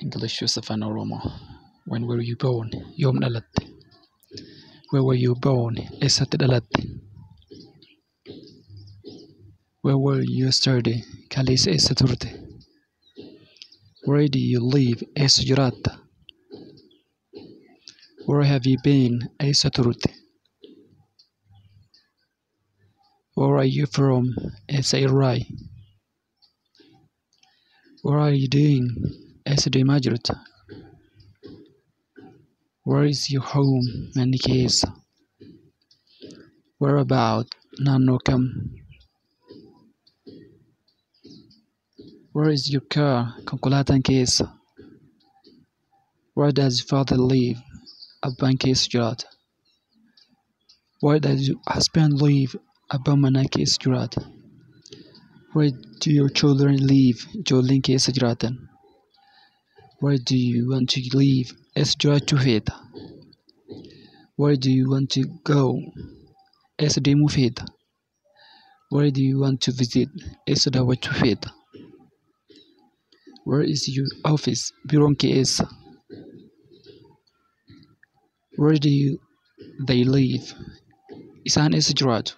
English Afan oromo. When were you born? يوم dhalatte. Where were you born? Eessatti dhalatte? Where were you yesterday? Kaleessa eessa turte? Where do you live? Eessa jiraatta? Where have you been? Eessa turte? Where are you from? Eessa irraa? What are you doing? Eessa deemaa jirta? Where is your home? Manni kee eessa? Where about? Naannoo kam? Where is your car? Konkolaataan kee eessa? Where does your father live? Abbaan kee eessa jiraata? Where does your husband live? Abbaan manaa kee eessa jiraata? Where do your children live? Ijoolleen kee eessa jiraatan? Where do you want to live? Eessa jiraachuu feeta? Where do you want to go? Eessa deemuu feeta? Where do you want to visit? Eessa daawwachuu feeta? Where is your office? Biroon kee eessa? Where do they live? Isaan eessa jiraatu?